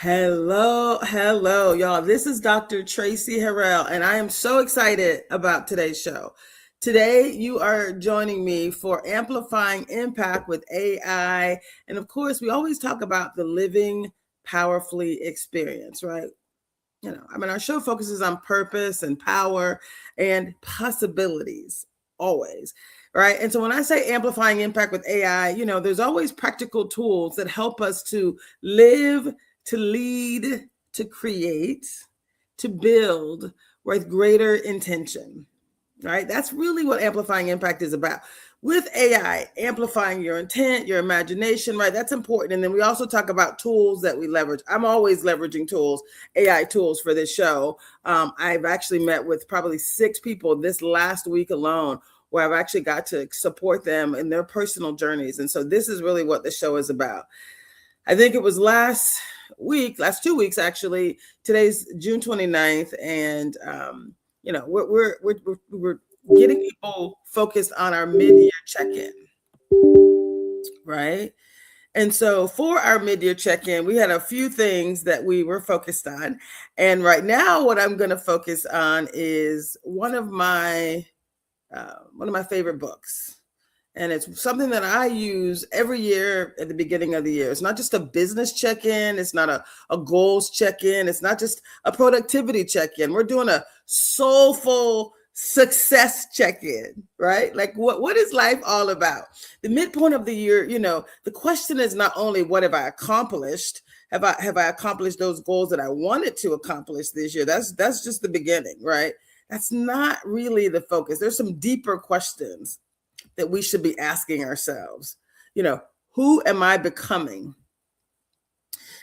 Hello, y'all. This is Dr. Traci Harrell, and I am so excited about today's show. Today, you are joining me for Amplifying Impact with AI. And of course, we always talk about the living powerfully experience, right? Our show focuses on purpose and power and possibilities, always, right? And so when I say amplifying impact with AI, there's always practical tools that help us to live, to lead, to create, to build with greater intention, right? That's really what amplifying impact is about. With AI, amplifying your intent, your imagination, right? That's important. And then we also talk about tools that we leverage. I'm always leveraging tools, AI tools for this show. I've actually met with probably 6 people this last week alone where I've actually got to support them in their personal journeys. And so this is really what the show is about. I think it was last 2 weeks, actually. Today's June 29th. And, we're getting people focused on our mid-year check-in, right? And so for our mid-year check-in, we had a few things that we were focused on. And right now, what I'm going to focus on is one of my favorite books. And it's something that I use every year at the beginning of the year. It's not just a business check-in. It's not a goals check-in. It's not just a productivity check-in. We're doing a soulful success check-in, right? Like what is life all about? The midpoint of the year, the question is not only what have I accomplished? Have I accomplished those goals that I wanted to accomplish this year? That's just the beginning, right? That's not really the focus. There's some deeper questions that we should be asking ourselves. Who am I becoming?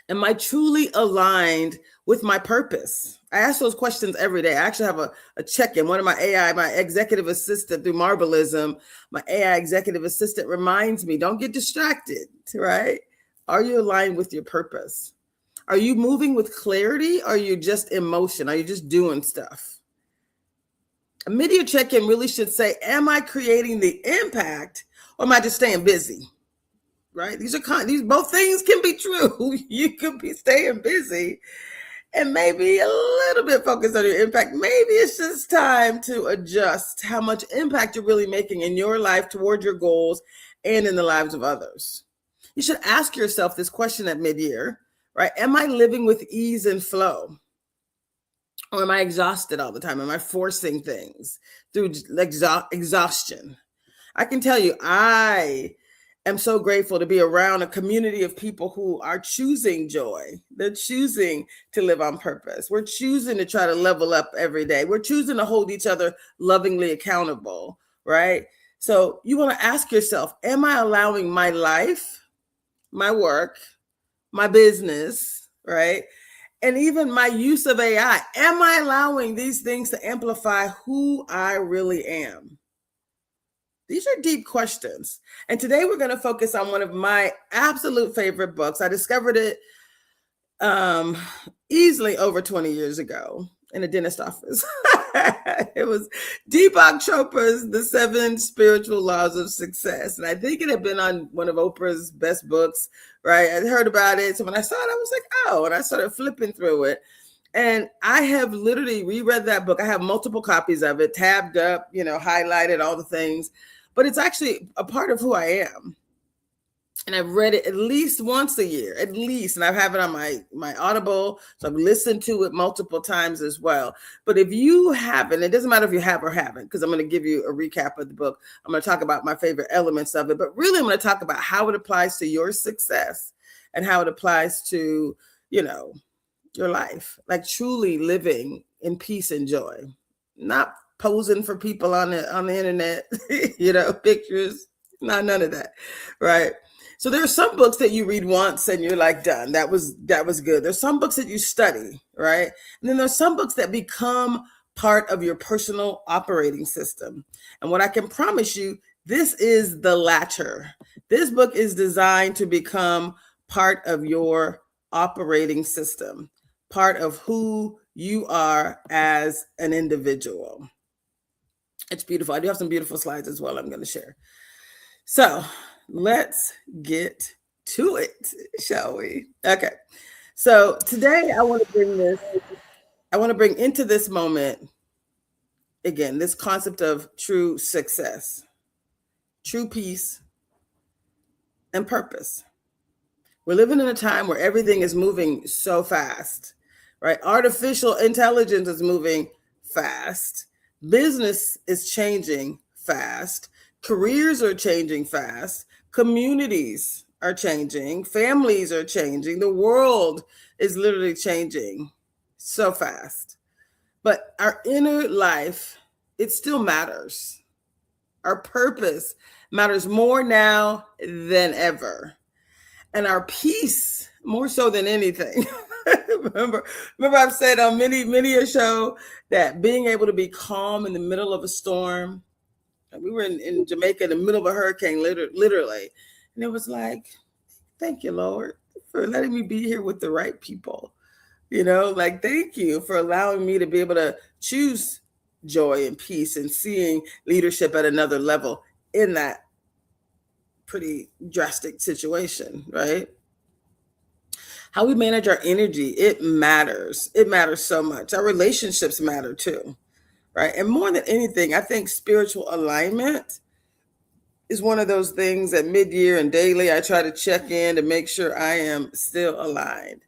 Am I truly aligned with my purpose? I ask those questions every day. I actually have a check-in. One of my AI, my executive assistant through Marvelism, my AI executive assistant reminds me, don't get distracted, right? Are you aligned with your purpose? Are you moving with clarity? Or are you just in motion? Are you just doing stuff? A mid-year check-in really should say, am I creating the impact or am I just staying busy? Right? These both things can be true. You could be staying busy and maybe a little bit focused on your impact. Maybe it's just time to adjust how much impact you're really making in your life toward your goals and in the lives of others. You should ask yourself this question at mid-year, right? Am I living with ease and flow? Or am I exhausted all the time? Am I forcing things through exhaustion? I can tell you, I am so grateful to be around a community of people who are choosing joy. They're choosing to live on purpose. We're choosing to try to level up every day. We're choosing to hold each other lovingly accountable, right? So you want to ask yourself, am I allowing my life, my work, my business, right? And even my use of AI, am I allowing these things to amplify who I really am? These are deep questions. And today we're going to focus on one of my absolute favorite books. I discovered it easily over 20 years ago in a dentist office. It was Deepak Chopra's The 7 Spiritual Laws of Success. And I think it had been on one of Oprah's best books, right? I heard about it. So when I saw it, I was like, oh, and I started flipping through it. And I have literally reread that book. I have multiple copies of it, tabbed up, highlighted all the things. But it's actually a part of who I am. And I've read it at least once a year, at least. And I have it on my Audible. So I've listened to it multiple times as well. But if you haven't, it doesn't matter if you have or haven't, because I'm going to give you a recap of the book. I'm going to talk about my favorite elements of it. But really, I'm going to talk about how it applies to your success and how it applies to, your life. Like truly living in peace and joy. Not posing for people on the internet, pictures. None of that, right? So there are some books that you read once and you're like, done. That was good. There's some books that you study, right? And then there's some books that become part of your personal operating system. And what I can promise you, this is the latter. This book is designed to become part of your operating system, part of who you are as an individual. It's beautiful. I do have some beautiful slides as well I'm going to share. So let's get to it, shall we? Okay. So today I want to bring into this moment, again, this concept of true success, true peace, and purpose. We're living in a time where everything is moving so fast, right? Artificial intelligence is moving fast. Business is changing fast. Careers are changing fast. Communities are changing. Families are changing. The world is literally changing so fast. But our inner life, it still matters. Our purpose matters more now than ever. And our peace more so than anything. remember, I've said on many a show that being able to be calm in the middle of a storm. We were in Jamaica in the middle of a hurricane, literally. And it was like, thank you, Lord, for letting me be here with the right people. Like, thank you for allowing me to be able to choose joy and peace and seeing leadership at another level in that pretty drastic situation, right? How we manage our energy, it matters. It matters so much. Our relationships matter too, right? And more than anything, I think spiritual alignment is one of those things that mid-year and daily, I try to check in to make sure I am still aligned.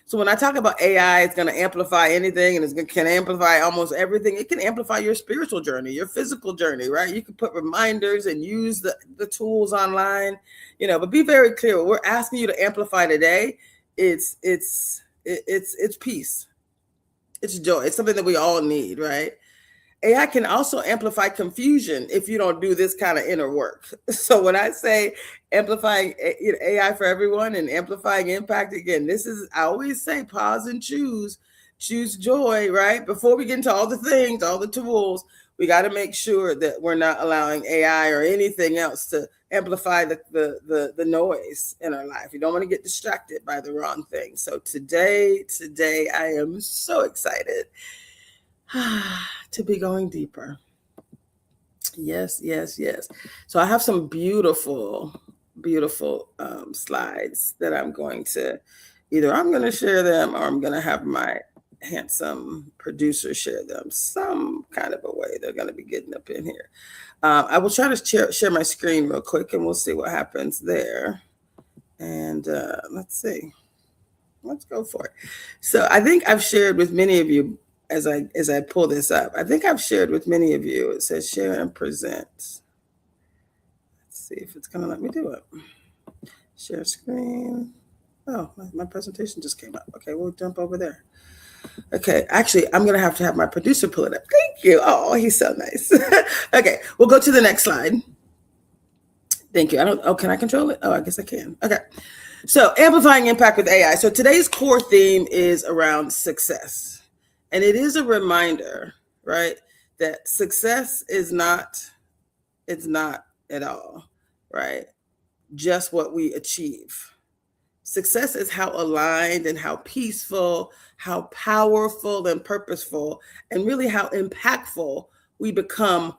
So when I talk about AI, it's going to amplify anything, and can amplify almost everything. It can amplify your spiritual journey, your physical journey, right? You can put reminders and use the tools online, but be very clear. What we're asking you to amplify today, it's peace. It's joy. It's something that we all need, right? AI can also amplify confusion if you don't do this kind of inner work. So when I say amplifying AI for everyone and amplifying impact, again, I always say pause and choose joy, right? Before we get into all the things, all the tools, we got to make sure that we're not allowing AI or anything else to amplify the noise in our life. You don't want to get distracted by the wrong thing. So today I am so excited to be going deeper. Yes. So I have some beautiful slides that I'm going to share them, or I'm going to have my handsome producer share them some kind of a way. They're going to be getting up in here. I will try to share my screen real quick, and we'll see what happens there. And let's see. Let's go for it. So I think I've shared with many of you, as I pull this up, I think I've shared with many of you. It says share and present. Let's see if it's going to let me do it. Share screen. Oh, my presentation just came up. Okay, we'll jump over there. Okay, actually, I'm going to have my producer pull it up. Thank you. Oh, he's so nice. Okay, we'll go to the next slide. Thank you. Can I control it? Oh, I guess I can. Okay. So amplifying impact with AI. So today's core theme is around success. And it is a reminder, right, that success is not at all, right, just what we achieve. Success is how aligned and how peaceful, how powerful and purposeful, and really how impactful we become.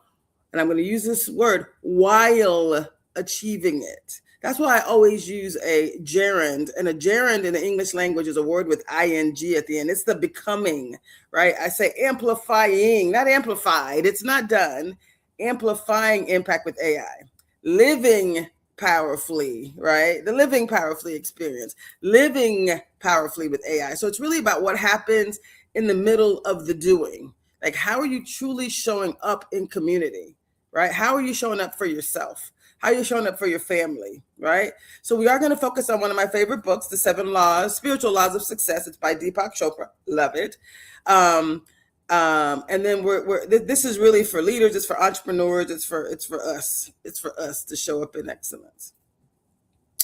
And I'm going to use this word, while achieving it. That's why I always use a gerund, and a gerund in the English language is a word with ing at the end. It's the becoming, right? I say amplifying, not amplified. It's not done. Amplifying impact with AI. Living powerfully, right? The living powerfully experience. Living powerfully with AI. So it's really about what happens in the middle of the doing. Like, how are you truly showing up in community, right? How are you showing up for yourself? How are you showing up for your family, right? So we are going to focus on one of my favorite books, The 7 Laws, Spiritual Laws of Success. It's by Deepak Chopra. Love it. And then this is really for leaders. It's for entrepreneurs. It's for us. It's for us to show up in excellence.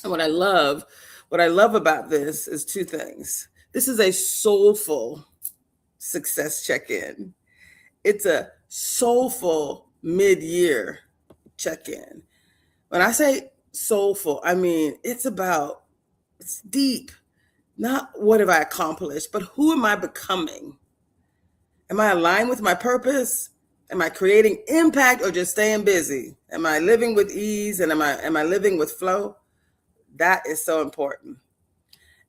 And what I love about this is two things. This is a soulful success check-in. It's a soulful mid-year check-in. When I say soulful, I mean, it's deep. Not what have I accomplished, but who am I becoming? Am I aligned with my purpose? Am I creating impact or just staying busy? Am I living with ease, and am I living with flow? That is so important.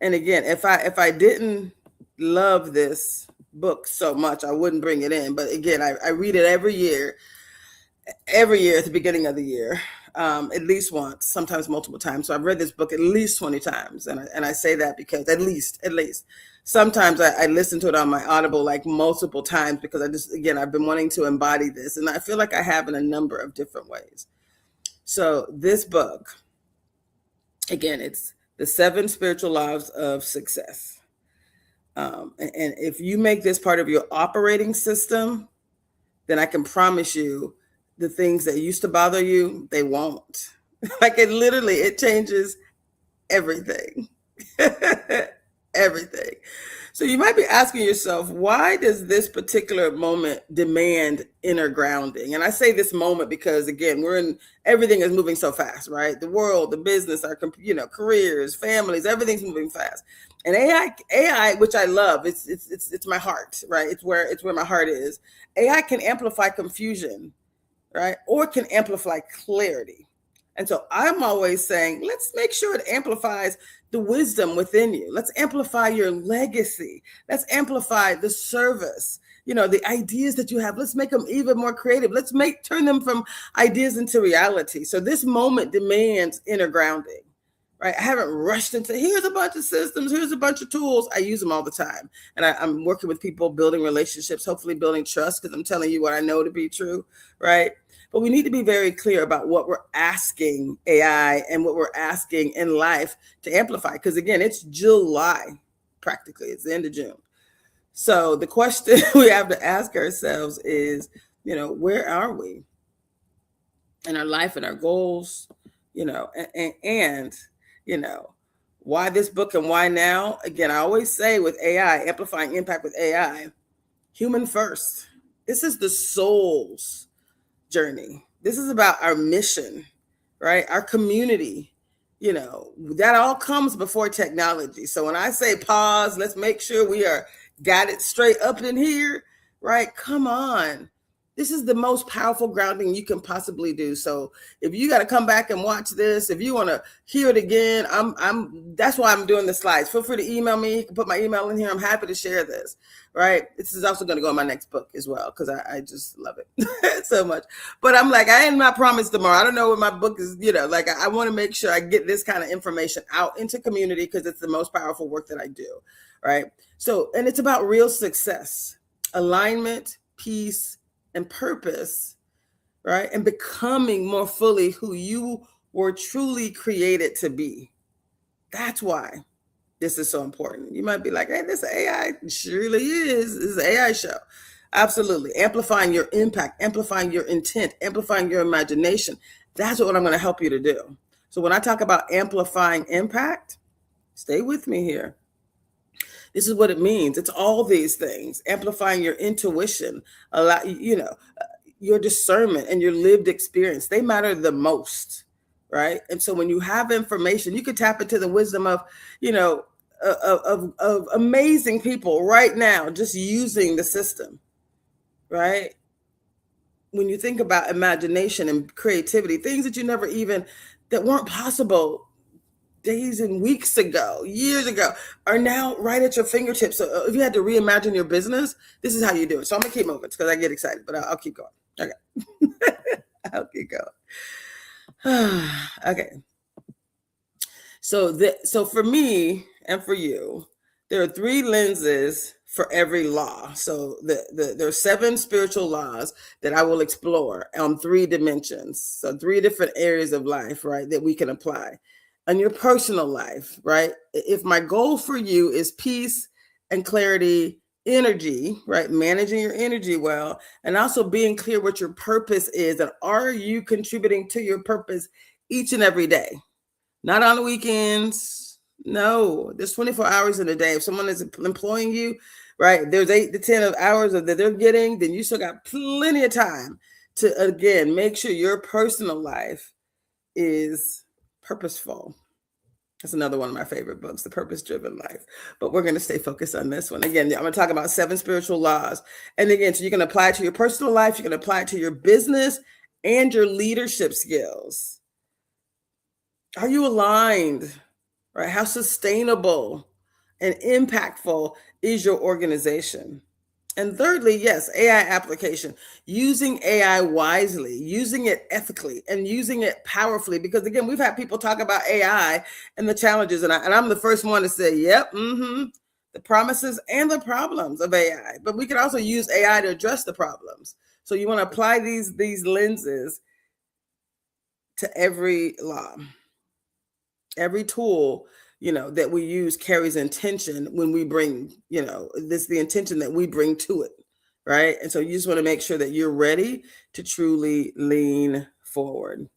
And again, if I didn't love this book so much, I wouldn't bring it in. But again, I read it every year at the beginning of the year, at least once, sometimes multiple times. So I've read this book at least 20 times. And I say that because at least, sometimes I listen to it on my Audible like multiple times because I've been wanting to embody this. And I feel like I have in a number of different ways. So this book, again, it's The 7 Spiritual Laws of Success. And if you make this part of your operating system, then I can promise you the things that used to bother you, they won't. Like it changes everything. Everything. So you might be asking yourself, why does this particular moment demand inner grounding? And I say this moment because, again, everything is moving so fast, right? The world, the business, our careers, families, everything's moving fast. And AI, which I love, it's my heart, right? It's where my heart is. AI can amplify confusion, right? Or it can amplify clarity. And so I'm always saying, let's make sure it amplifies the wisdom within you. Let's amplify your legacy. Let's amplify the service, the ideas that you have. Let's make them even more creative. Let's turn them from ideas into reality. So this moment demands inner grounding, right? I haven't rushed into, here's a bunch of systems, here's a bunch of tools. I use them all the time. And I'm working with people, building relationships, hopefully building trust, because I'm telling you what I know to be true, right? But we need to be very clear about what we're asking AI and what we're asking in life to amplify. Because again, it's July, practically. It's the end of June. So the question we have to ask ourselves is, where are we in our life and our goals, and why this book and why now? Again, I always say with AI, amplifying impact with AI, human first. This is the soul's journey. This is about our mission, right? Our community, that all comes before technology. So when I say pause, let's make sure we got it straight up in here, right? Come on. This is the most powerful grounding you can possibly do. So if you got to come back and watch this, if you want to hear it again, that's why I'm doing the slides. Feel free to email me. You can put my email in here. I'm happy to share this, right? This is also going to go in my next book as well, because I just love it so much. But I'm like, I ain't not promised tomorrow. I don't know what my book is, I want to make sure I get this kind of information out into community because it's the most powerful work that I do, right? So, and it's about real success, alignment, peace, and purpose, right? And becoming more fully who you were truly created to be. That's why this is so important. You might be like, hey, this AI surely is. This is an AI show. Absolutely. Amplifying your impact, amplifying your intent, amplifying your imagination. That's what I'm going to help you to do. So when I talk about amplifying impact, stay with me here. This is what it means. It's all these things, amplifying your intuition, your discernment and your lived experience. They matter the most, right? And so when you have information, you can tap into the wisdom of, of amazing people right now, just using the system, right? When you think about imagination and creativity, things that that weren't possible days and weeks ago, years ago, are now right at your fingertips. So if you had to reimagine your business, this is how you do it. So I'm gonna keep moving because I get excited, but I'll keep going. Okay. I'll keep going. Okay. So for me and for you, there are 3 lenses for every law. So there are 7 spiritual laws that I will explore on 3 dimensions. So 3 different areas of life, right, that we can apply. On your personal life, right? If my goal for you is peace and clarity, energy, right? Managing your energy well, and also being clear what your purpose is. And are you contributing to your purpose each and every day? Not on the weekends. No, there's 24 hours in a day. If someone is employing you, right, there's 8 to 10 hours that they're getting, then you still got plenty of time to, again, make sure your personal life is purposeful. That's another one of my favorite books, The Purpose-Driven Life. But we're going to stay focused on this one. Again, I'm going to talk about 7 spiritual laws. And again, so you can apply it to your personal life, you can apply it to your business and your leadership skills. Are you aligned, right? How sustainable and impactful is your organization? And thirdly, yes, AI application, using AI wisely, using it ethically, and using it powerfully. Because again, we've had people talk about AI and the challenges, and I'm the first one to say, yep, the promises and the problems of AI. But we can also use AI to address the problems. So you want to apply these lenses to every law, every tool that we use carries intention when we bring this the intention that we bring to it, right? And so you just want to make sure that you're ready to truly lean forward.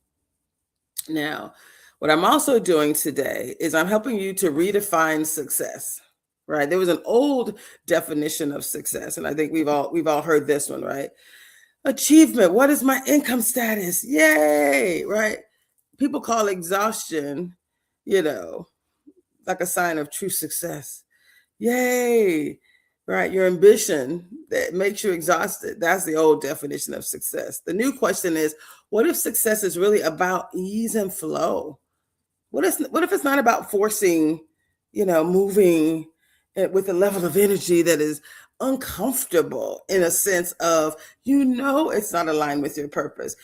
Now, what I'm also doing today is I'm helping you to redefine success, right? There was an old definition of success, and I think we've all heard this one, right? Achievement. What is my income status? Yay, right? People call exhaustion, like a sign of true success. Yay, right? Your ambition that makes you exhausted. That's the old definition of success. The new question is, what if success is really about ease and flow? What if it's not about forcing, moving with a level of energy that is uncomfortable, in a sense of, it's not aligned with your purpose.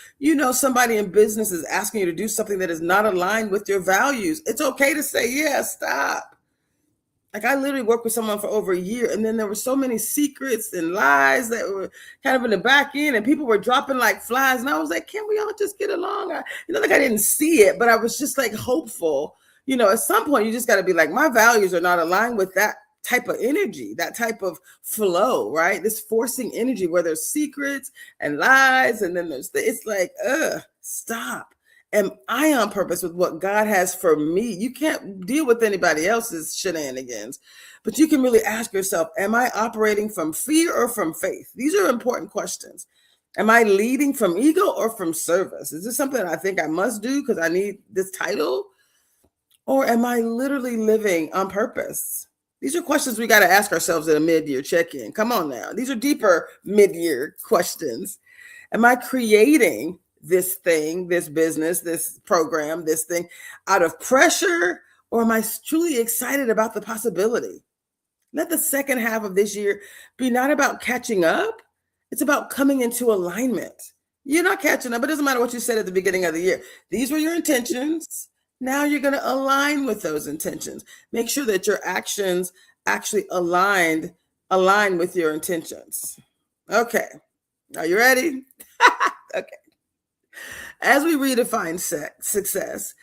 Somebody in business is asking you to do something that is not aligned with your values. It's okay to say, yeah, stop. Like, I literally worked with someone for over a year, and then there were so many secrets and lies that were kind of in the back end, and people were dropping like flies. And I was like, can we all just get along? I didn't see it, but I was just like hopeful. At some point, you just got to be like, my values are not aligned with that type of energy, that type of flow, right? This forcing energy where there's secrets and lies, and then it's like, stop. Am I on purpose with what God has for me? You can't deal with anybody else's shenanigans, but you can really ask yourself, am I operating from fear or from faith? These are important questions. Am I leading from ego or from service? Is this something I think I must do because I need this title? Or am I literally living on purpose? These are questions we got to ask ourselves at a mid-year check-in. Come on now. These are deeper mid-year questions. Am I creating this thing, this business, this program, this thing out of pressure, or am I truly excited about the possibility? Let the second half of this year be not about catching up. It's about coming into alignment. You're not catching up. It doesn't matter what you said at the beginning of the year. These were your intentions. Now you're going to align with those intentions. Make sure that your actions actually align with your intentions. Okay. Are you ready? Okay. As we redefine success,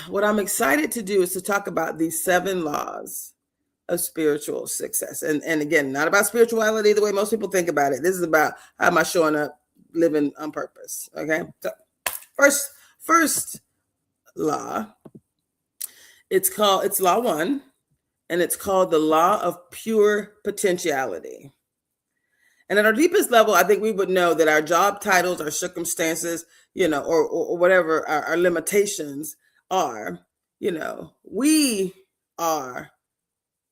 what I'm excited to do is to talk about these 7 laws of spiritual success. And again, not about spirituality the way most people think about it. This is about how am I showing up, living on purpose. Okay. So first law, it's law 1, and it's called the law of pure potentiality. And at our deepest level, I think we would know that our job titles, our circumstances, or whatever our limitations are, we are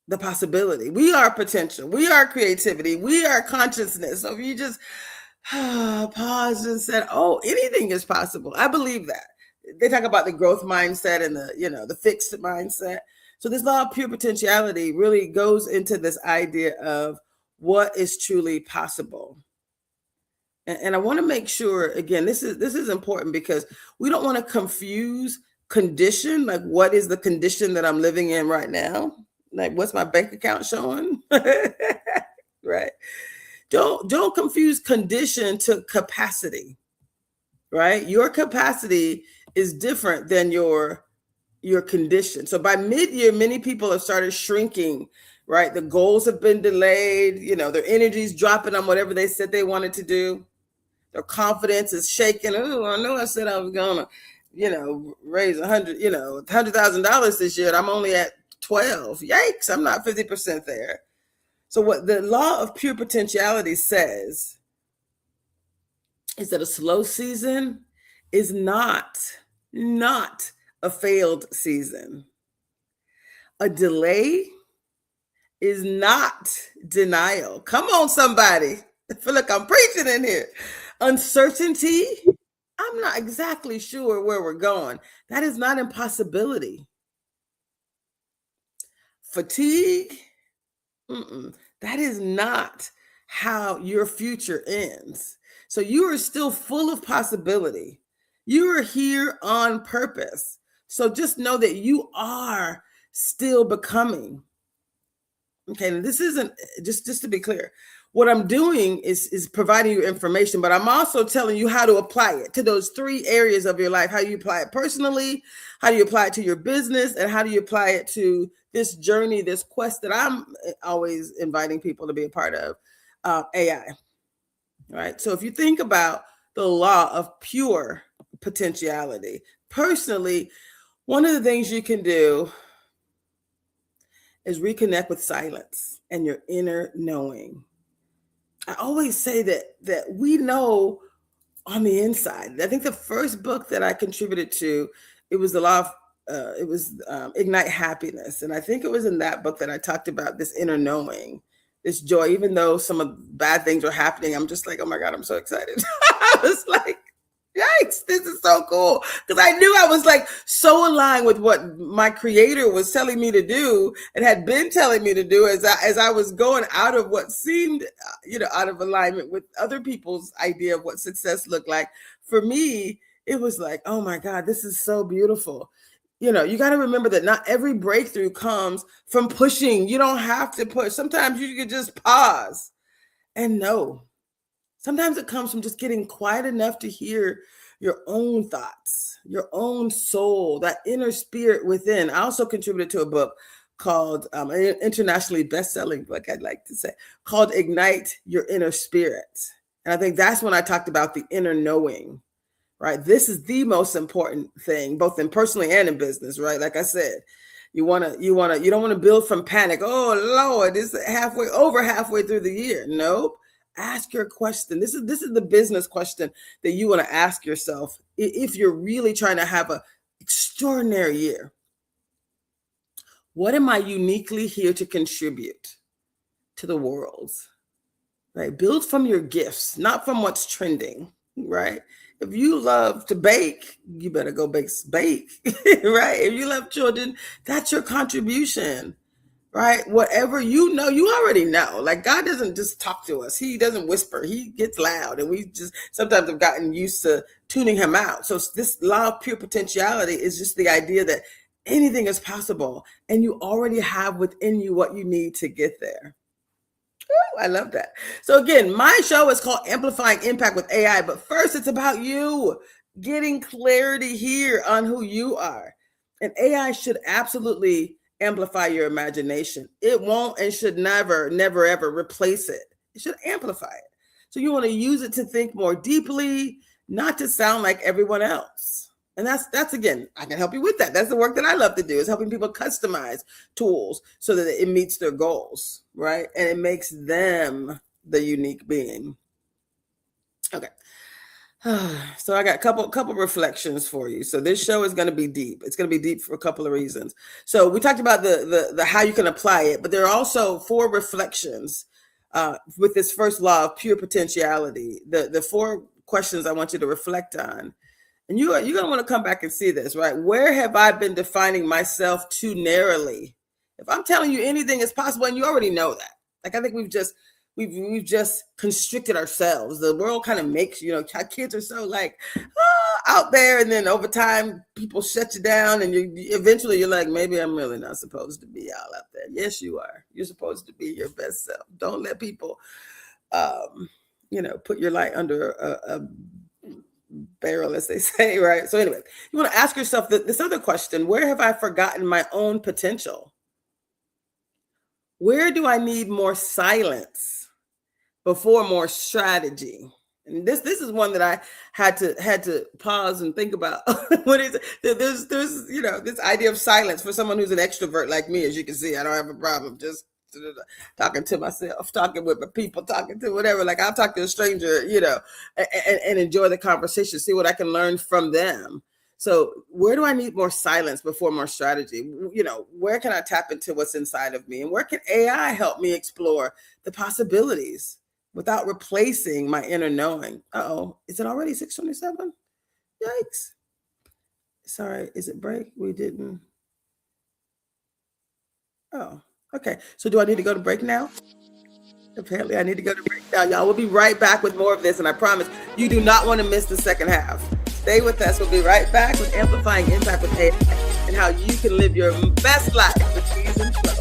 the possibility. We are potential. We are creativity. We are consciousness. So if you just paused and said, oh, anything is possible. I believe that. They talk about the growth mindset and the fixed mindset. So this law of pure potentiality really goes into this idea of what is truly possible. And I want to make sure, again, this is important because we don't want to confuse condition, like what is the condition that I'm living in right now? Like, what's my bank account showing? Right? Don't confuse condition to capacity, right? Your capacity is different than your condition. So by mid-year, many people have started shrinking, right? The goals have been delayed. Their energy's dropping on whatever they said they wanted to do. Their confidence is shaking. Oh, I know I said I was gonna, raise $100,000 this year. And I'm only at 12. Yikes! I'm not 50% there. So what the law of pure potentiality says is that a slow season is not a failed season. A delay is not denial. Come on, somebody. I feel like I'm preaching in here. Uncertainty, I'm not exactly sure where we're going. That is not impossibility. fatigue. That is not how your future ends. So you are still full of possibility. You are here on purpose. So just know that you are still becoming. Okay, and this isn't just to be clear. What I'm doing is providing you information, but I'm also telling you how to apply it to those 3 areas of your life. How you apply it personally, how do you apply it to your business, and how do you apply it to this journey, this quest that I'm always inviting people to be a part of, AI. Right. So if you think about the law of pure potentiality, personally, one of the things you can do is reconnect with silence and your inner knowing. I always say that we know on the inside. I think the first book that I contributed to, it was the law of Ignite Happiness, and I think it was in that book that I talked about this inner knowing, this joy. Even though some of bad things were happening, I'm just like, oh my God, I'm so excited. I was like, yikes, this is so cool. Because I knew I was like so aligned with what my creator was telling me to do and had been telling me to do as I was going out of what seemed, out of alignment with other people's idea of what success looked like. For me, it was like, oh my God, this is so beautiful. You got to remember that not every breakthrough comes from pushing. You don't have to push. Sometimes you can just pause and know. Sometimes it comes from just getting quiet enough to hear your own thoughts, your own soul, that inner spirit within. I also contributed to a book called, an internationally best-selling book, I'd like to say, called Ignite Your Inner Spirit. And I think that's when I talked about the inner knowing, right? This is the most important thing, both in personally and in business, right? Like I said, you don't want to build from panic. Oh Lord, it's halfway through the year. Nope. Ask your question. This is the business question that you want to ask yourself if you're really trying to have an extraordinary year. What am I uniquely here to contribute to the world? Right? Build from your gifts, not from what's trending, right? If you love to bake, you better go bake, right? If you love children, that's your contribution. Right? Whatever you already know. Like God doesn't just talk to us. He doesn't whisper. He gets loud. And we just sometimes have gotten used to tuning him out. So this law of pure potentiality is just the idea that anything is possible and you already have within you what you need to get there. Ooh, I love that. So again, my show is called Amplifying Impact with AI, but first it's about you getting clarity here on who you are. And AI should absolutely amplify your imagination. It won't and should never, never, ever replace it. It should amplify it. So you want to use it to think more deeply, not to sound like everyone else. And that's again, I can help you with that. That's the work that I love to do, is helping people customize tools so that it meets their goals, right? And it makes them the unique being. Okay. So I got a couple reflections for you. So this show is going to be deep. It's going to be deep for a couple of reasons. So we talked about the how you can apply it, but there are also 4 reflections with this first law of pure potentiality. The 4 questions I want you to reflect on. And you're going to want to come back and see this, right? Where have I been defining myself too narrowly? If I'm telling you anything is possible, and you already know that. Like I think we've just constricted ourselves. The world kind of makes, kids are so like out there, and then over time people shut you down, and eventually you're like, maybe I'm really not supposed to be out there. Yes, you are. You're supposed to be your best self. Don't let people, put your light under a barrel, as they say, right? So anyway, you want to ask yourself this other question: where have I forgotten my own potential? Where do I need more silence before more strategy? And this is one that I had to pause and think about. What is it? There's this idea of silence for someone who's an extrovert like me. As you can see, I don't have a problem just talking to myself, talking with my people, talking to whatever. Like I'll talk to a stranger, and enjoy the conversation, see what I can learn from them. So where do I need more silence before more strategy? Where can I tap into what's inside of me? And where can AI help me explore the possibilities without replacing my inner knowing? Uh-oh, is it already 6:27? Yikes. Sorry, is it break? We didn't. Oh, okay. So do I need to go to break now? Apparently I need to go to break now. Y'all, we'll be right back with more of this. And I promise you do not want to miss the second half. Stay with us. We'll be right back with Amplifying Impact with AI and how you can live your best life with ease and flow.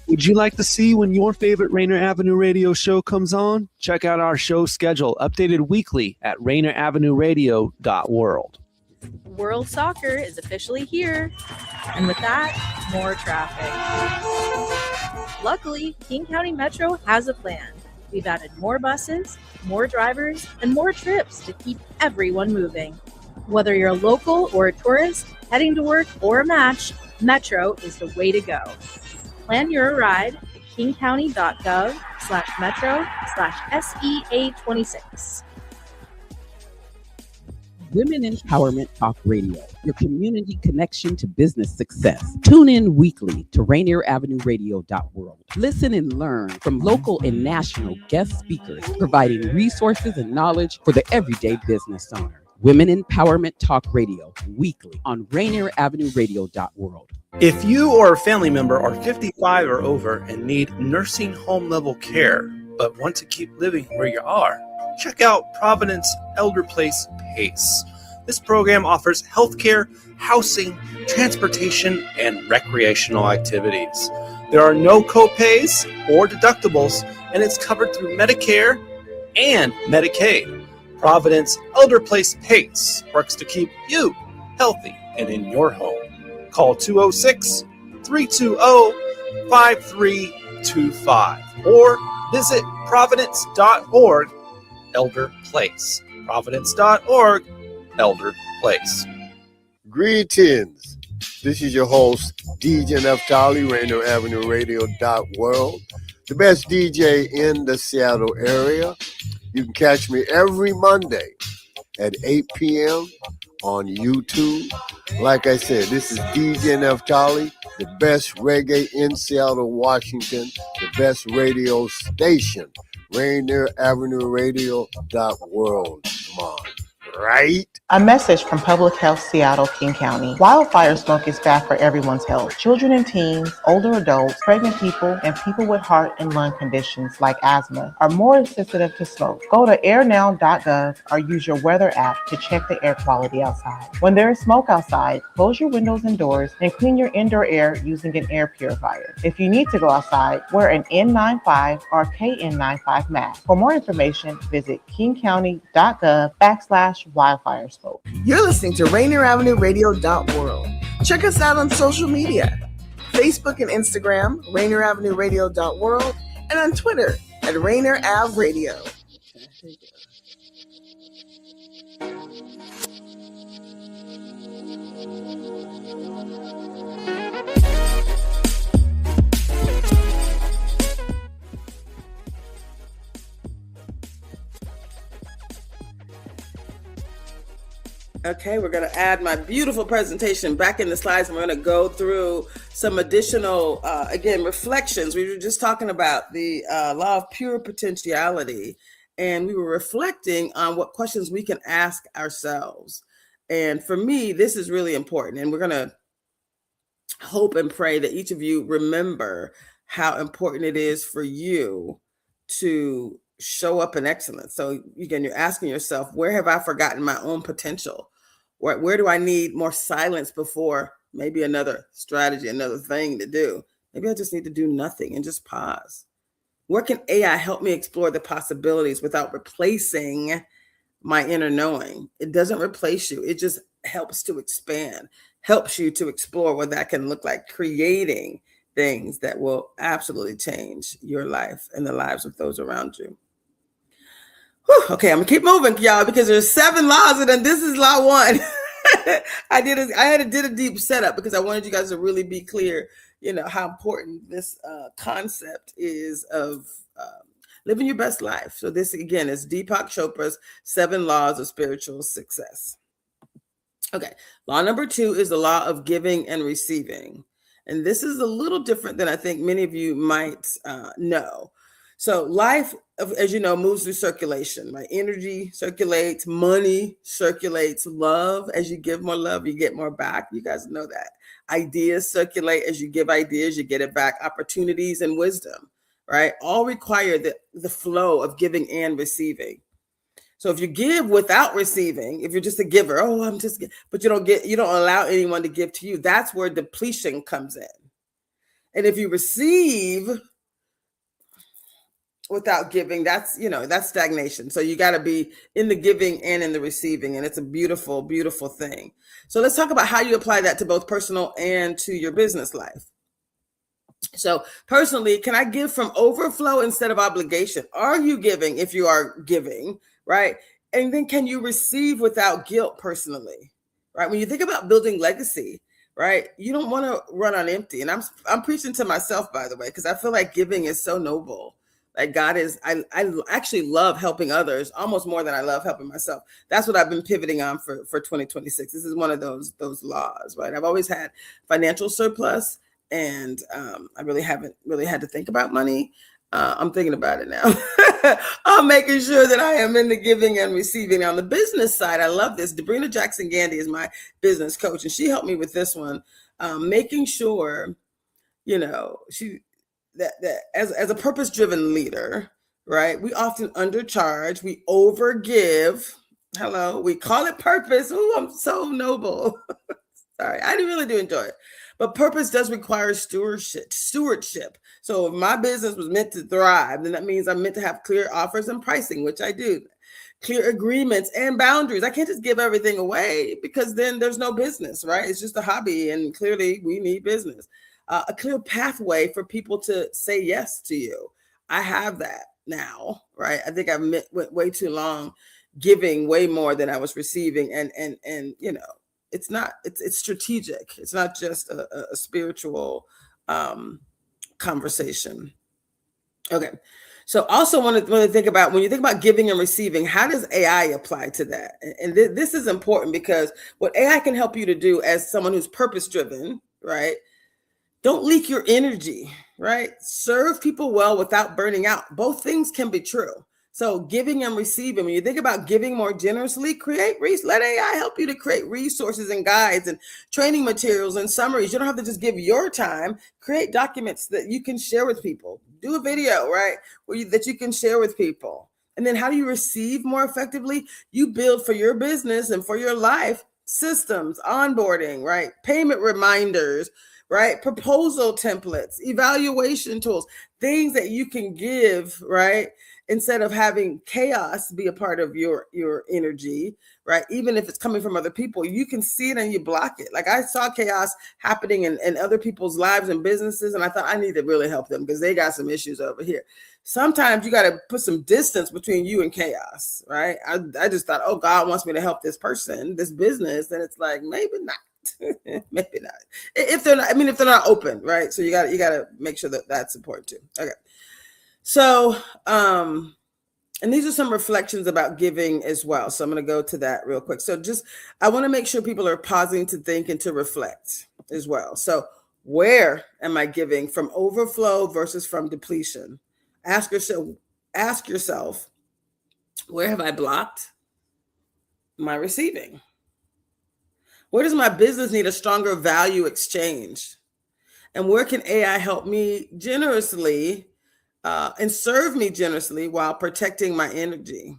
Would you like to see when your favorite Rainier Avenue Radio show comes on? Check out our show schedule, updated weekly at rainieravenue.world. World Soccer is officially here, and with that, more traffic. Luckily, King County Metro has a plan. We've added more buses, more drivers, and more trips to keep everyone moving. Whether you're a local or a tourist, heading to work or a match, Metro is the way to go. Plan your ride at kingcounty.gov/metro/SEA26. Women Empowerment Talk Radio, your community connection to business success. Tune in weekly to RainierAvenueRadio.world. Listen and learn from local and national guest speakers, providing resources and knowledge for the everyday business owner. Women Empowerment Talk Radio, weekly on RainierAvenueRadio.world. If you or a family member are 55 or over and need nursing home level care, but want to keep living where you are, check out Providence Elder Place PACE. This program offers healthcare, housing, transportation, and recreational activities. There are no co-pays or deductibles, and it's covered through Medicare and Medicaid. Providence Elder Place PACE works to keep you healthy and in your home. Call 206-320-5325 or visit providence.org Elder Place. Providence.org Elder Place. Greetings. This is your host, DJ Neftali, Rainier Avenue Radio.world, the best DJ in the Seattle area. You can catch me every Monday at 8 p.m. on YouTube. Like I said, this is DJ Neftali, the best reggae in Seattle, Washington, the best radio station, Rainier Avenue Radio.world. Come on, right? A message from Public Health Seattle, King County. Wildfire smoke is bad for everyone's health. Children and teens, older adults, pregnant people, and people with heart and lung conditions like asthma are more sensitive to smoke. Go to airnow.gov or use your weather app to check the air quality outside. When there is smoke outside, close your windows and doors and clean your indoor air using an air purifier. If you need to go outside, wear an N95 or KN95 mask. For more information, visit kingcounty.gov/wildfire smoke. You're listening to Rainier Avenue Radio.world. Check us out on social media, Facebook and Instagram, Rainier Avenue Radio.world, and on Twitter at Rainier Ave Radio. Okay, we're going to add my beautiful presentation back in the slides, and we're going to go through some additional, again, reflections. We were just talking about the law of pure potentiality, and we were reflecting on what questions we can ask ourselves. And for me, this is really important, and we're going to hope and pray that each of you remember how important it is for you to show up in excellence. So again, you're asking yourself, where have I forgotten my own potential? Where do I need more silence before maybe another strategy, another thing to do? Maybe I just need to do nothing and just pause. Where can AI help me explore the possibilities without replacing my inner knowing? It doesn't replace you. It just helps to expand, helps you to explore what that can look like, creating things that will absolutely change your life and the lives of those around you. Whew, okay, I'm gonna keep moving, y'all, because there's 7 laws, and then this is law 1. I did a deep setup because I wanted you guys to really be clear, how important this concept is of living your best life. So this again is Deepak Chopra's 7 laws of spiritual success. Okay, law number 2 is the law of giving and receiving, and this is a little different than I think many of you might know. So life, as you know, moves through circulation, right? Energy circulates, money circulates, love. As you give more love, you get more back. You guys know that. Ideas circulate. As you give ideas, you get it back. Opportunities and wisdom, right? All require the flow of giving and receiving. So if you give without receiving, if you're just a giver, but you don't allow anyone to give to you, that's where depletion comes in. And if you receive without giving, that's stagnation. So you got to be in the giving and in the receiving. And it's a beautiful, beautiful thing. So let's talk about how you apply that to both personal and to your business life. So personally, can I give from overflow instead of obligation? Are you giving if you are giving, right? And then can you receive without guilt personally, right? When you think about building legacy, right? You don't want to run on empty. And I'm preaching to myself, by the way, because I feel like giving is so noble. Like I actually love helping others almost more than I love helping myself. That's what I've been pivoting on for 2026. This is one of those laws, right? I've always had financial surplus, and I really haven't had to think about money. I'm thinking about it now. I'm making sure that I am in the giving and receiving. On the business side, I love this. Debrina Jackson-Gandy is my business coach, and she helped me with this one, making sure, that as a purpose-driven leader, right, we often undercharge, we overgive. Hello, we call it purpose. Oh, I'm so noble. Sorry, I really do enjoy it. But purpose does require stewardship. So if my business was meant to thrive, then that means I'm meant to have clear offers and pricing, which I do. Clear agreements and boundaries. I can't just give everything away, because then there's no business, right? It's just a hobby, and clearly we need business. A clear pathway for people to say yes to you. I have that now, right? I think I went way too long giving way more than I was receiving, and it's strategic. It's not just a spiritual conversation. Okay. So also want to think about, when you think about giving and receiving, how does AI apply to that? And this is important, because what AI can help you to do as someone who's purpose-driven, right? Don't leak your energy, right? Serve people well without burning out. Both things can be true. So giving and receiving, when you think about giving more generously, let AI help you to create resources and guides and training materials and summaries. You don't have to just give your time. Create documents that you can share with people. Do a video, right, that you can share with people. And then how do you receive more effectively? You build for your business and for your life systems, onboarding, right? Payment reminders, right? Proposal templates, evaluation tools, things that you can give, right? Instead of having chaos be a part of your energy, right? Even if it's coming from other people, you can see it and you block it. Like I saw chaos happening in other people's lives and businesses, and I thought I need to really help them because they got some issues over here. Sometimes you got to put some distance between you and chaos, right? I just thought, oh, God wants me to help this person, this business. And it's like, maybe not. Maybe not. If they're not open, right? So you got to make sure that that's important too. Okay. So, and these are some reflections about giving as well. So I'm going to go to that real quick. So I want to make sure people are pausing to think and to reflect as well. So where am I giving from overflow versus from depletion? Ask yourself, where have I blocked my receiving? Where does my business need a stronger value exchange? And where can AI help me generously and serve me generously while protecting my energy?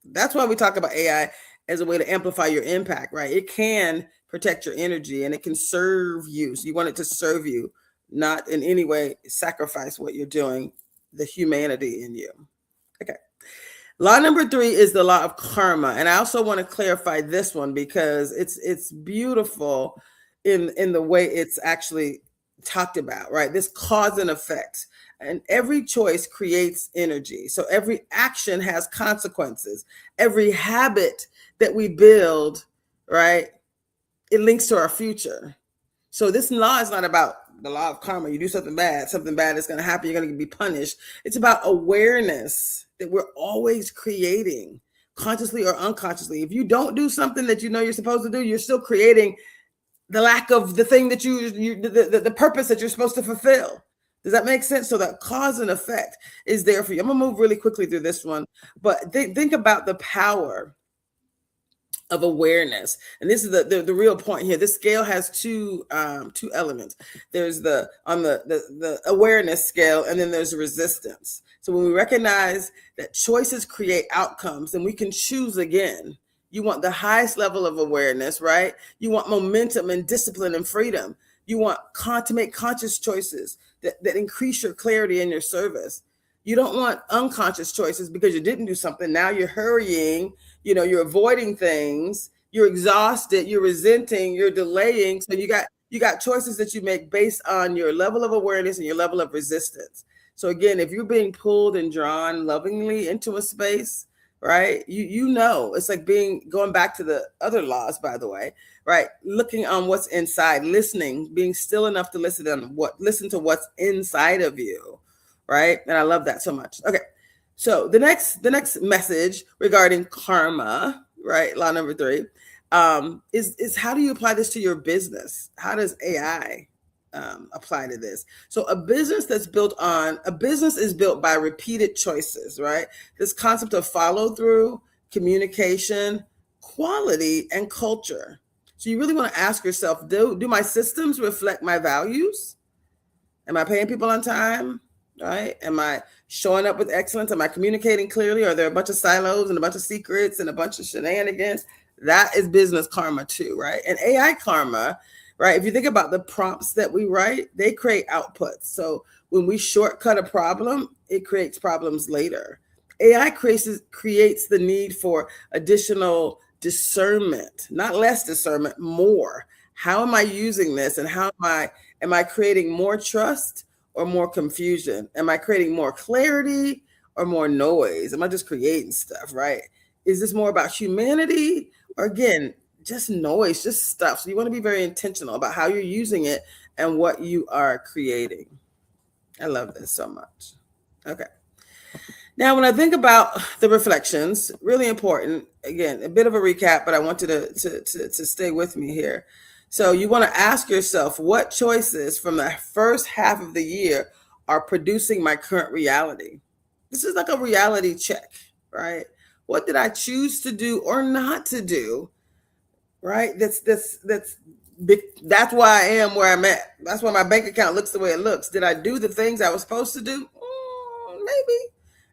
That's why we talk about AI as a way to amplify your impact, right? It can protect your energy and it can serve you. So you want it to serve you, not in any way sacrifice what you're doing, the humanity in you. Okay. Law number 3 is the law of karma. And I also want to clarify this one because it's beautiful in the way it's actually talked about, right? This cause and effect. And every choice creates energy. So every action has consequences. Every habit that we build, right, it links to our future. So this law is not about the law of karma. You do something bad is going to happen. You're going to be punished. It's about awareness that we're always creating, consciously or unconsciously. If you don't do something that you know you're supposed to do, you're still creating the lack of the thing that the purpose that you're supposed to fulfill. Does that make sense? So that cause and effect is there for you. I'm gonna move really quickly through this one, but think about the power of awareness. And this is the real point here. This scale has two elements. There's the awareness scale, and then there's resistance. So when we recognize that choices create outcomes, then we can choose again. You want the highest level of awareness, right? You want momentum and discipline and freedom. You want to make conscious choices that increase your clarity in your service. You don't want unconscious choices because you didn't do something. Now you're hurrying, you're avoiding things, you're exhausted, you're resenting, you're delaying. So you got choices that you make based on your level of awareness and your level of resistance. So again, if you're being pulled and drawn lovingly into a space, right? It's like going back to the other laws, by the way, right? Looking on what's inside, listening, being still enough to listen to what's inside of you, right? And I love that so much. Okay. So the next message regarding karma, right? Law number 3, is how do you apply this to your business? How does AI apply to this? So a business is built by repeated choices, right? This concept of follow through, communication, quality, and culture. So you really want to ask yourself, do my systems reflect my values? Am I paying people on time? Right? Am I showing up with excellence? Am I communicating clearly? Are there a bunch of silos and a bunch of secrets and a bunch of shenanigans? That is business karma too, right? And AI karma, right? If you think about the prompts that we write, they create outputs. So when we shortcut a problem, it creates problems later. AI creates the need for additional discernment, not less discernment, more. How am I using this? And how am I creating more trust or more confusion? Am I creating more clarity or more noise? Am I just creating stuff, right? Is this more about humanity or, again, just noise, just stuff? So you want to be very intentional about how you're using it and what you are creating. I love this so much. Okay. Now, when I think about the reflections, really important, again, a bit of a recap, but I want you to stay with me here. So you want to ask yourself, what choices from the first half of the year are producing my current reality? This is like a reality check, right? What did I choose to do or not to do, right? That's big. That's why I am where I'm at. That's why my bank account looks the way it looks. Did I do the things I was supposed to do? Maybe.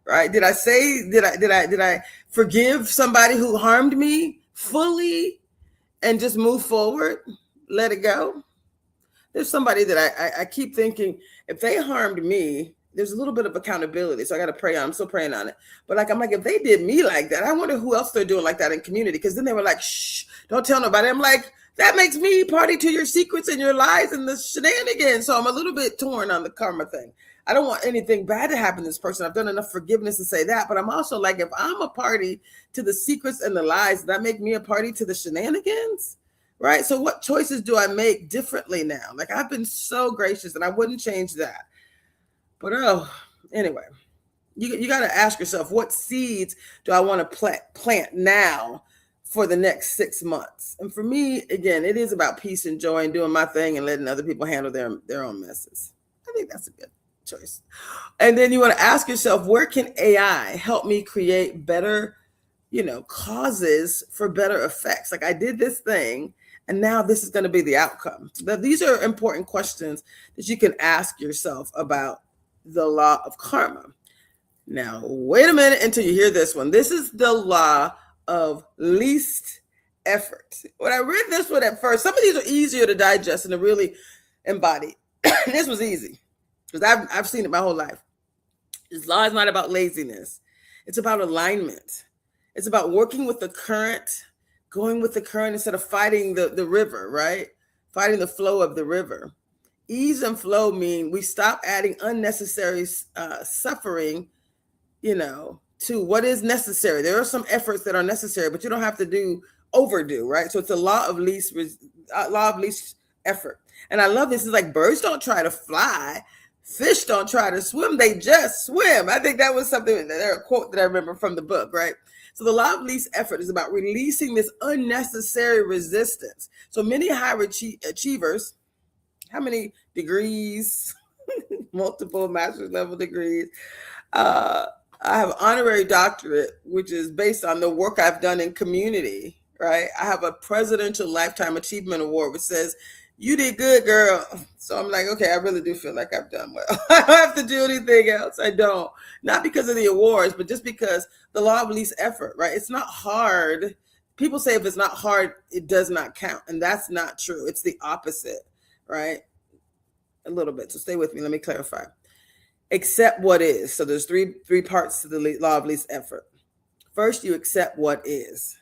Right? Did I forgive somebody who harmed me fully and just move forward? Let it go? There's somebody that I keep thinking, if they harmed me, there's a little bit of accountability. So I got to pray on. I'm still praying on it. But I'm like, if they did me like that, I wonder who else they're doing like that in community. Because then they were like, shh, don't tell nobody. I'm like, that makes me party to your secrets and your lies and the shenanigans. So I'm a little bit torn on the karma thing. I don't want anything bad to happen to this person. I've done enough forgiveness to say that. But I'm also like, if I'm a party to the secrets and the lies, does that make me a party to the shenanigans? Right? So what choices do I make differently now? Like, I've been so gracious and I wouldn't change that. But anyway, you got to ask yourself, what seeds do I want to plant now for the next 6 months? And for me, again, it is about peace and joy and doing my thing and letting other people handle their own messes. I think that's a good choice. And then you want to ask yourself, where can AI help me create better, causes for better effects? Like, I did this thing and now this is going to be the outcome. So these are important questions that you can ask yourself about the law of karma. Now, wait a minute until you hear this one. This is the law of least effort. When I read this one at first, some of these are easier to digest and to really embody. This was easy because I've seen it my whole life. This law is not about laziness. It's about alignment. It's about working with the current, going with the current instead of fighting the river, right? Fighting the flow of the river. Ease and flow mean we stop adding unnecessary suffering, to what is necessary. There are some efforts that are necessary, but you don't have to overdo, right? So it's a law of least effort. And I love this. It's like birds don't try to fly. Fish don't try to swim. They just swim. I think that was a quote that I remember from the book, right? So the law of least effort is about releasing this unnecessary resistance. So many high achievers, how many degrees, multiple master's level degrees. I have an honorary doctorate, which is based on the work I've done in community, right? I have a Presidential Lifetime Achievement Award, which says, you did good, girl. So I'm like, okay, I really do feel like I've done well. I don't have to do anything else. I don't. Not because of the awards, but just because the law of least effort, right? It's not hard. People say if it's not hard, it does not count. And that's not true. It's the opposite, right? A little bit. So stay with me. Let me clarify. Accept what is. So there's three parts to the law of least effort. First, you accept what is.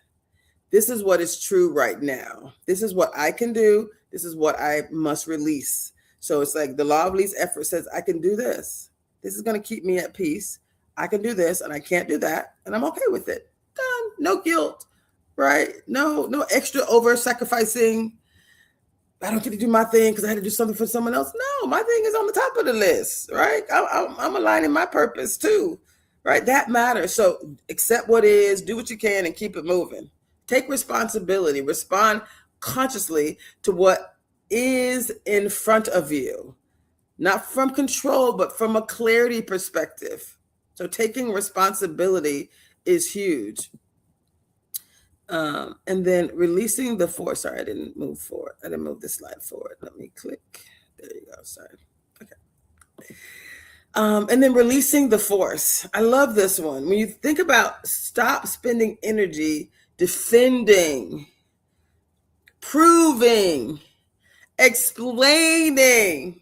This is what is true right now. This is what I can do. This is what I must release. So it's like the law of least effort says, I can do this. This is going to keep me at peace. I can do this and I can't do that. And I'm okay with it. Done. No guilt, right? No extra over sacrificing. I don't get to do my thing because I had to do something for someone else. No, my thing is on the top of the list, right? I'm aligning my purpose too, right? That matters. So accept what is, do what you can, and keep it moving. Take responsibility. Respond consciously to what is in front of you, not from control, but from a clarity perspective. So taking responsibility is huge. And then releasing the force. Sorry, I didn't move forward. I didn't move the slide forward. Let me click. There you go. Sorry. Okay. And then releasing the force. I love this one. When you think about stop spending energy defending, proving, explaining,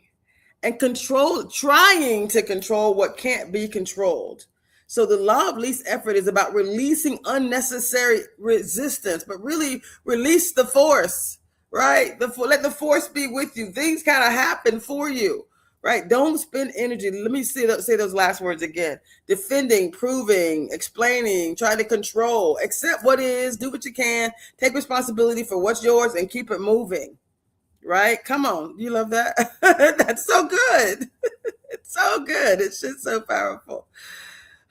and trying to control what can't be controlled. So the law of least effort is about releasing unnecessary resistance, but really release the force, right? Let the force be with you. Things kind of happen for you, right? Don't spend energy. Let me say those last words again. Defending, proving, explaining, trying to control. Accept what is, do what you can, take responsibility for what's yours, and keep it moving, right? Come on. You love that? That's so good. It's so good. It's just so powerful.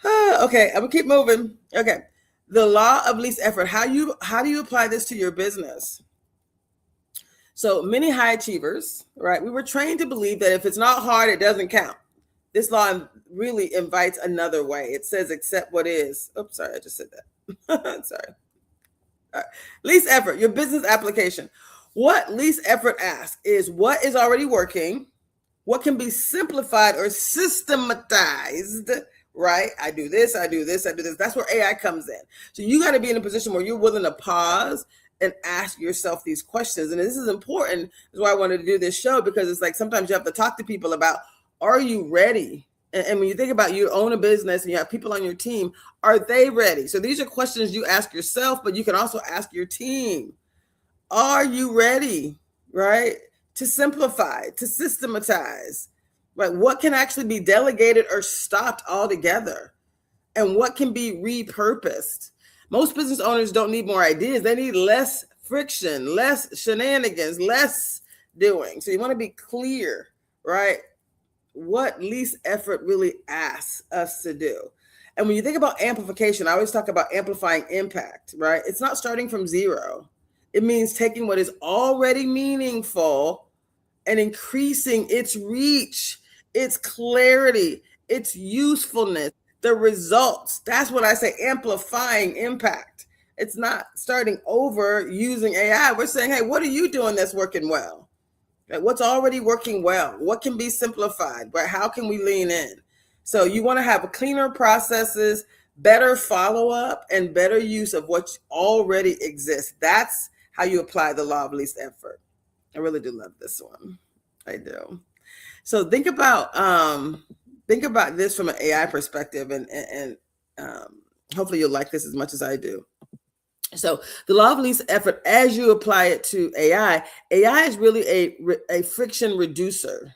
Okay, I'm gonna keep moving. Okay, the law of least effort. How do you apply this to your business? So many high achievers, right? We were trained to believe that if it's not hard, it doesn't count. This law really invites another way. It says accept what is. Oops, sorry, I just said that. Sorry. All right. Least effort, your business application. What least effort asks is what is already working, what can be simplified or systematized, right? I do this, I do this, I do this. That's where AI comes in. So you got to be in a position where you're willing to pause and ask yourself these questions. And this is important. That's why I wanted to do this show, because it's like sometimes you have to talk to people about, are you ready? And when you think about you own a business and you have people on your team, are they ready? So these are questions you ask yourself, but you can also ask your team. Are you ready, right? To simplify, to systematize, right? What can actually be delegated or stopped altogether? And what can be repurposed? Most business owners don't need more ideas. They need less friction, less shenanigans, less doing. So you want to be clear, right? What least effort really asks us to do. And when you think about amplification, I always talk about amplifying impact, right? It's not starting from zero. It means taking what is already meaningful and increasing its reach, its clarity, its usefulness, the results. That's what I say, amplifying impact. It's not starting over using AI. We're saying, hey, what are you doing that's working well? Right? What's already working well? What can be simplified? Right? How can we lean in? So you want to have cleaner processes, better follow-up, and better use of what already exists. That's how you apply the law of least effort. I really do love this one. I do. So think about this from an AI perspective, and hopefully you'll like this as much as I do. So the law of least effort, as you apply it to AI is really a friction reducer.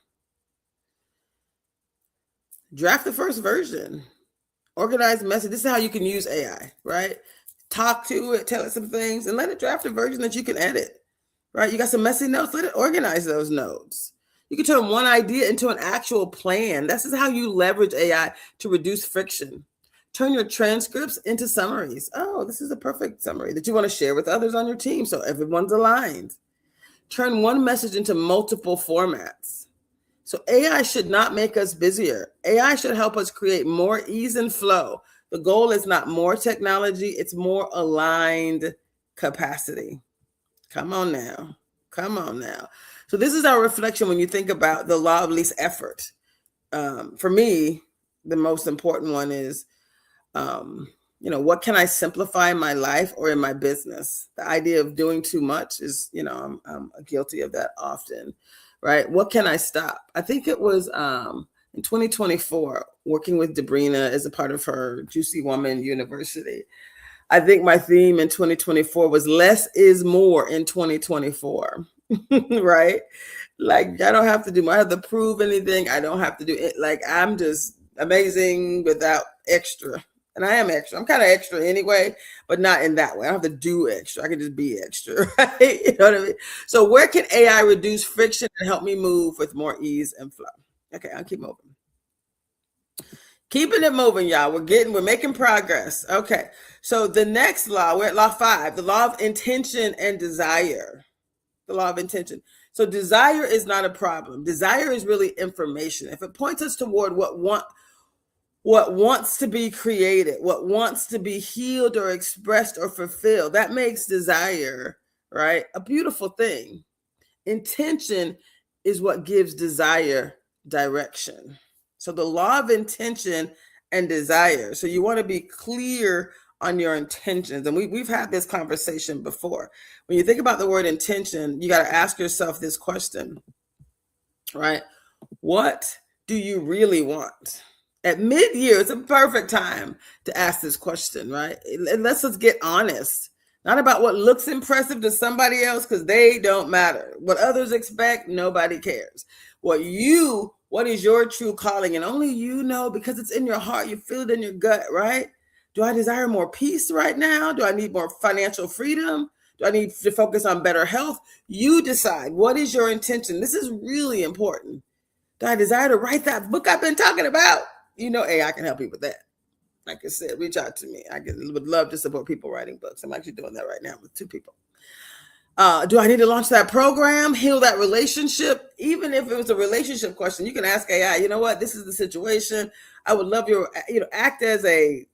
Draft the first version, organize message. This is how you can use AI, right? Talk to it, tell it some things, and let it draft a version that you can edit, right? You got some messy notes, let it organize those notes. You can turn one idea into an actual plan. This is how you leverage AI to reduce friction. Turn your transcripts into summaries. Oh, this is a perfect summary that you want to share with others on your team so everyone's aligned. Turn one message into multiple formats. So AI should not make us busier. AI should help us create more ease and flow. The goal is not more technology, it's more aligned capacity. Come on now. Come on now. So this is our reflection when you think about the law of least effort. For me, the most important one is, what can I simplify in my life or in my business? The idea of doing too much is, I'm guilty of that often, right? What can I stop? I think it was in 2024, working with Debrina as a part of her Juicy Woman University. I think my theme in 2024 was less is more in 2024, right? Like, I don't have to do more. I have to prove anything. I don't have to do it. Like, I'm just amazing without extra. And I am extra. I'm kind of extra anyway, but not in that way. I don't have to do extra. I can just be extra, right? You know what I mean? So where can AI reduce friction and help me move with more ease and flow? Okay, I'll keep moving. Keeping it moving, y'all. We're making progress. Okay. So the next law, we're at law 5, the law of intention and desire. The law of intention. So desire is not a problem. Desire is really information. If it points us toward what wants to be created, what wants to be healed or expressed or fulfilled, that makes desire, right, a beautiful thing. Intention is what gives desire direction. So the law of intention and desire. So you want to be clear on your intentions. And we've had this conversation before. When you think about the word intention, you got to ask yourself this question, right? What do you really want? At mid-year, it's a perfect time to ask this question, right? And let's just get honest. Not about what looks impressive to somebody else, because they don't matter. What others expect, nobody cares. What is your true calling? And only you know, because it's in your heart. You feel it in your gut, right? Do I desire more peace right now? Do I need more financial freedom? Do I need to focus on better health? You decide. What is your intention? This is really important. Do I desire to write that book I've been talking about? AI can help you with that. Like I said, reach out to me. Would love to support people writing books. I'm actually doing that right now with 2 people. Do I need to launch that program, heal that relationship? Even if it was a relationship question, you can ask AI, you know what, this is the situation. I would love your, act as a,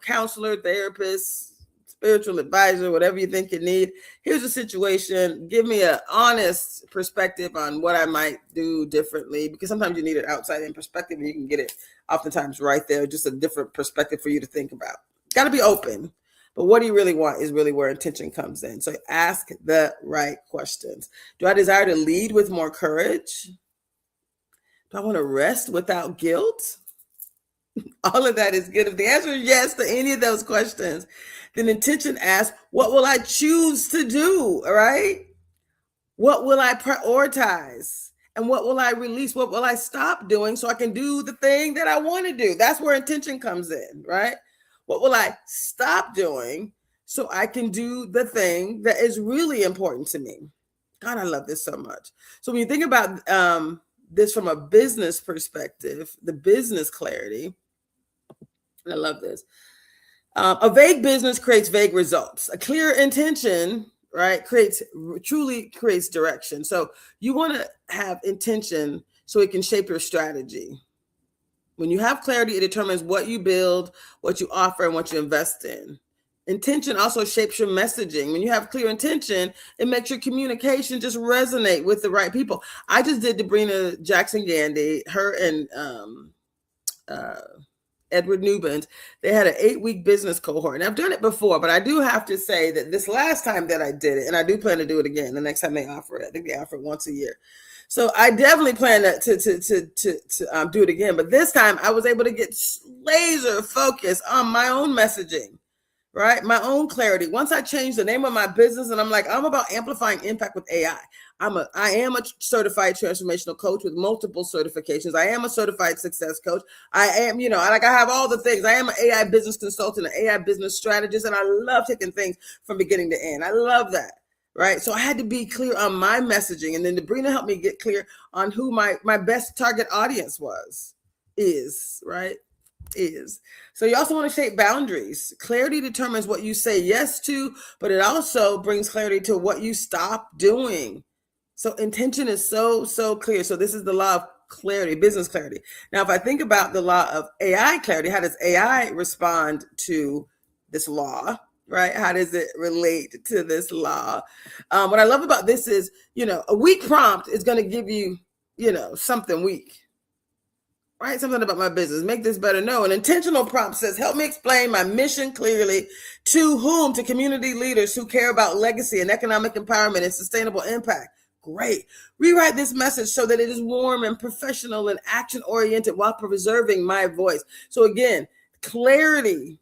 counselor, therapist, spiritual advisor, whatever you think you need. Here's the situation. Give me an honest perspective on what I might do differently, because sometimes you need an outside-in perspective and you can get it oftentimes right there, just a different perspective for you to think about. Got to be open. But what do you really want is really where intention comes in. So ask the right questions. Do I desire to lead with more courage? Do I want to rest without guilt? All of that is good. If the answer is yes to any of those questions, then intention asks, what will I choose to do? All right. What will I prioritize? And what will I release? What will I stop doing so I can do the thing that I want to do? That's where intention comes in, right? What will I stop doing so I can do the thing that is really important to me? God, I love this so much. So when you think about this from a business perspective, the business clarity, and I love this. A vague business creates vague results. A clear intention, right, truly creates direction. So you want to have intention so it can shape your strategy. When you have clarity, it determines what you build, what you offer, and what you invest in. Intention also shapes your messaging. When you have clear intention, it makes your communication just resonate with the right people. I just did Debrina Jackson-Gandy, her and Edward Newbins. They had an 8-week business cohort. And I've done it before, but I do have to say that this last time that I did it, and I do plan to do it again the next time they offer it. I think they offer it once a year. So I definitely plan to do it again. But this time I was able to get laser focused on my own messaging, right? My own clarity. Once I changed the name of my business and I'm like, I'm about amplifying impact with AI. I am a certified transformational coach with multiple certifications. I am a certified success coach. I am, I have all the things. I am an AI business consultant, an AI business strategist, and I love taking things from beginning to end. I love that. Right. So I had to be clear on my messaging. And then Debrina helped me get clear on who my best target audience is. So you also want to shape boundaries. Clarity determines what you say yes to, but it also brings clarity to what you stop doing. So intention is so clear. So this is the law of clarity, business clarity. Now, if I think about the law of AI clarity, how does AI respond to this law, right? How does it relate to this law? What I love about this is, a weak prompt is going to give you, something weak, right? Something about my business. Make this better. No, an intentional prompt says, help me explain my mission clearly to whom? To community leaders who care about legacy and economic empowerment and sustainable impact. Great. Rewrite this message so that it is warm and professional and action-oriented while preserving my voice. So again, clarity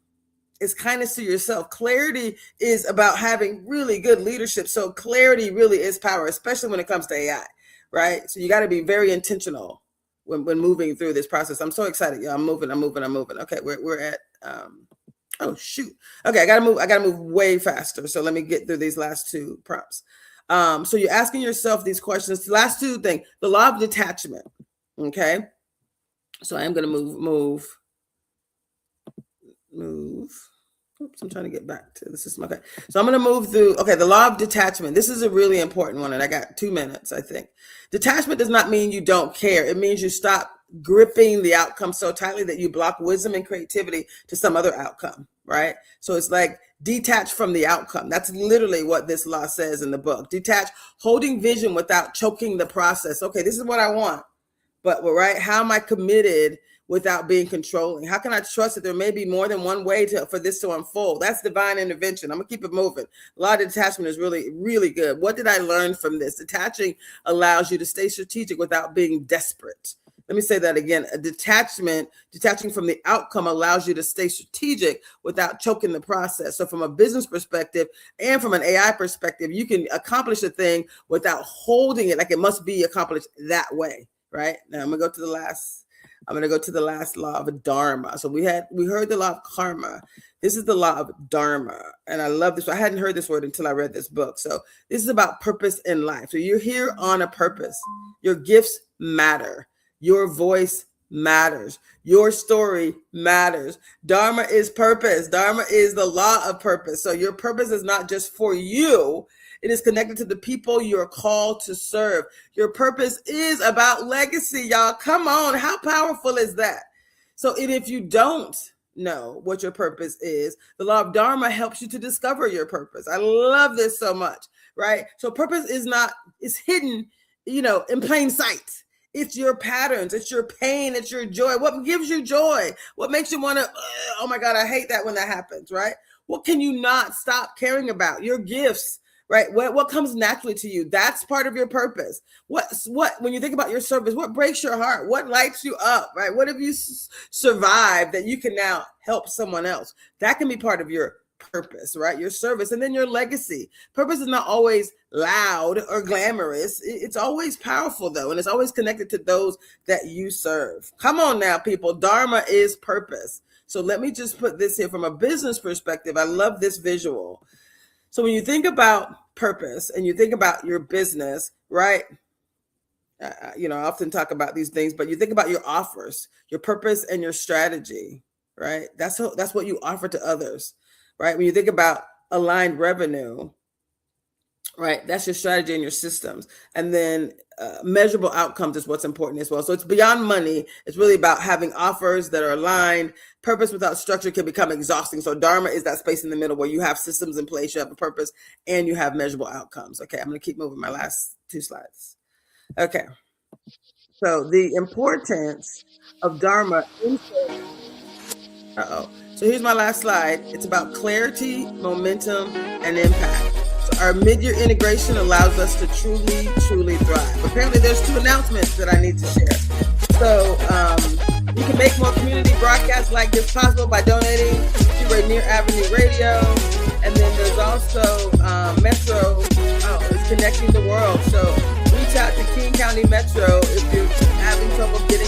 is kindness to yourself. Clarity is about having really good leadership. So clarity really is power, especially when it comes to AI, right? So you got to be very intentional when moving through this process. I'm so excited. Yeah, I'm moving. Okay, we're at, oh shoot. Okay, I gotta move way faster. So let me get through these last two prompts. So you're asking yourself these questions. The last two things, the law of detachment. Okay. So I am going to move. Oops, I'm trying to get back to the system. Okay. So I'm going to move through. Okay. The law of detachment. This is a really important one. And I got 2 minutes, I think. Detachment does not mean you don't care. It means you stop gripping the outcome so tightly that you block wisdom and creativity to some other outcome. Right. So it's like detach from the outcome. That's literally what this law says in the book. Detach, holding vision without choking the process. Okay, this is what I want, but right, how am I committed without being controlling? How can I trust that there may be more than one way for this to unfold? That's divine intervention. I'm gonna keep it moving. Law of detachment is really, really good. What did I learn from this? Detaching allows you to stay strategic without being desperate. Let me say that again. Detaching from the outcome allows you to stay strategic without choking the process. So from a business perspective and from an AI perspective, you can accomplish a thing without holding it like it must be accomplished that way, right? Now I'm going to go to the last law of Dharma. So we heard the law of karma. This is the law of Dharma. And I love this. I hadn't heard this word until I read this book. So this is about purpose in life. So you're here on a purpose. Your gifts matter. Your voice matters. Your story matters. Dharma is purpose. Dharma is the law of purpose. So your purpose is not just for you. It is connected to the people you're called to serve. Your purpose is about legacy, y'all. Come on. How powerful is that? So if you don't know what your purpose is, the law of Dharma helps you to discover your purpose. I love this so much, right? So purpose is hidden, in plain sight. It's your patterns, it's your pain, it's your joy. What gives you joy? What makes you want to, oh my God, I hate that when that happens, right? What can you not stop caring about? Your gifts, right? What comes naturally to you? That's part of your purpose. When you think about your service, what breaks your heart? What lights you up, right? What have you survived that you can now help someone else? That can be part of your purpose, right? Your service, and then your legacy. Purpose is not always loud or glamorous. It's always powerful though, and it's always connected to those that you serve. Come on now, people. Dharma is purpose. So let me just put this here from a business perspective. I love this visual. So when you think about purpose and you think about your business, right? I often talk about these things, but you think about your offers, your purpose and your strategy, right? That's what you offer to others. Right? When you think about aligned revenue, right? That's your strategy and your systems. And then measurable outcomes is what's important as well. So it's beyond money. It's really about having offers that are aligned. Purpose without structure can become exhausting. So Dharma is that space in the middle where you have systems in place, you have a purpose, and you have measurable outcomes. Okay, I'm going to keep moving my last 2 slides. Okay. So the importance of Dharma in So here's my last slide. It's about clarity, momentum, and impact. So our mid-year integration allows us to truly, truly thrive. Apparently there's 2 announcements that I need to share. So you can make more community broadcasts like this possible by donating to Rainier Avenue Radio. And then there's also Metro is connecting the world. So reach out to King County Metro if you're having trouble getting